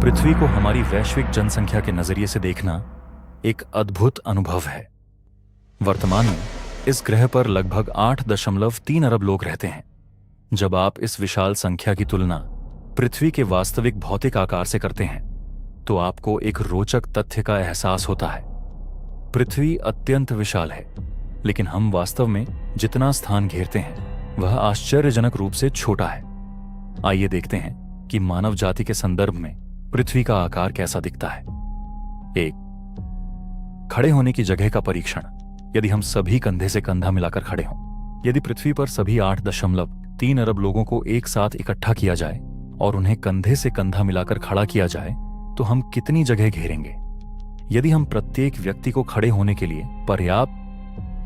पृथ्वी को हमारी वैश्विक जनसंख्या के नजरिए से देखना एक अद्भुत अनुभव है। वर्तमान में इस ग्रह पर लगभग 8.3 अरब लोग रहते हैं। जब आप इस विशाल संख्या की तुलना पृथ्वी के वास्तविक भौतिक आकार से करते हैं तो आपको एक रोचक तथ्य का एहसास होता है। पृथ्वी अत्यंत विशाल है, लेकिन हम वास्तव में जितना स्थान घेरते हैं वह आश्चर्यजनक रूप से छोटा है। आइए देखते हैं कि मानव जाति के संदर्भ में पृथ्वी का आकार कैसा दिखता है। 1. खड़े होने की जगह का परीक्षण। यदि हम सभी कंधे से कंधा मिलाकर खड़े हों, यदि पृथ्वी पर सभी 8.3 अरब लोगों को एक साथ इकट्ठा किया जाए और उन्हें कंधे से कंधा मिलाकर खड़ा किया जाए तो हम कितनी जगह घेरेंगे? यदि हम प्रत्येक व्यक्ति को खड़े होने के लिए पर्याप्त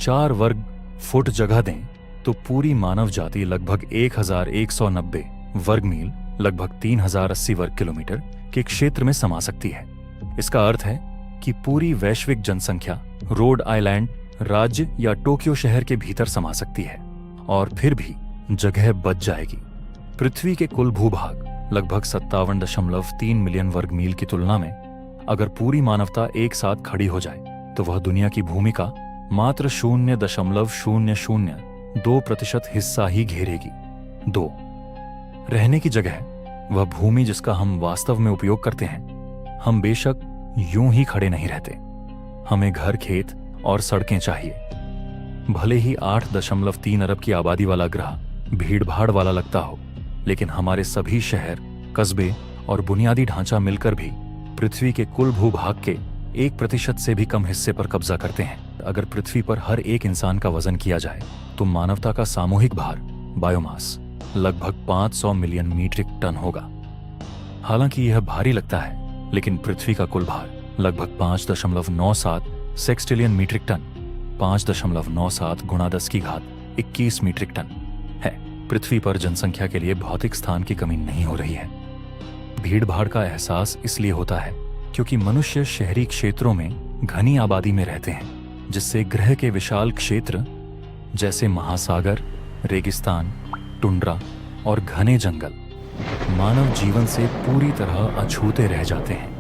4 वर्ग फुट जगह दें तो पूरी मानव जाति लगभग 1190 वर्ग मील, लगभग 3080 वर्ग किलोमीटर के क्षेत्र में समा सकती है। इसका अर्थ है कि पूरी वैश्विक जनसंख्या रोड आइलैंड राज्य या टोक्यो शहर के भीतर समा सकती है, और फिर भी जगह बच जाएगी। पृथ्वी के कुल भूभाग लगभग 57.3 मिलियन वर्ग मील की तुलना में अगर पूरी मानवता एक साथ खड़ी हो जाए तो वह दुनिया की भूमि का मात्र 0.002% हिस्सा ही घेरेगी। 2. रहने की जगह। वह भूमि जिसका हम वास्तव में उपयोग करते हैं। हम बेशक यूं ही खड़े नहीं रहते। हमें घर, खेत और सड़कें चाहिए। भले ही 8.3 अरब की आबादी वाला ग्रह भीड़-भाड़ वाला लगता हो, लेकिन हमारे सभी शहर, कस्बे और बुनियादी ढांचा मिलकर भी पृथ्वी के कुल भूभाग के 1% से भी कम हिस्से पर कब्जा करते हैं। अगर पृथ्वी पर हर एक इंसान का वजन किया जाए तो मानवता का सामूहिक भार, बायोमास, लगभग 500 मिलियन मीट्रिक टन होगा। हालांकि यह भारी लगता है, लेकिन पृथ्वी का कुल भार लगभग 5.97 सेक्सटिलियन मीट्रिक टन, 5.97 × 10⁻21 मीट्रिक टन है। पृथ्वी पर जनसंख्या के लिए भौतिक स्थान की कमी नहीं हो रही है। भीड़-भाड़ का एहसास इसलिए होता है क्योंकि मनुष्य शहरी क्षेत्रों में घनी आबादी में रहते हैं, जिससे ग्रह के विशाल क्षेत्र जैसे महासागर, रेगिस्तान, टुंड्रा और घने जंगल मानव जीवन से पूरी तरह अछूते रह जाते हैं।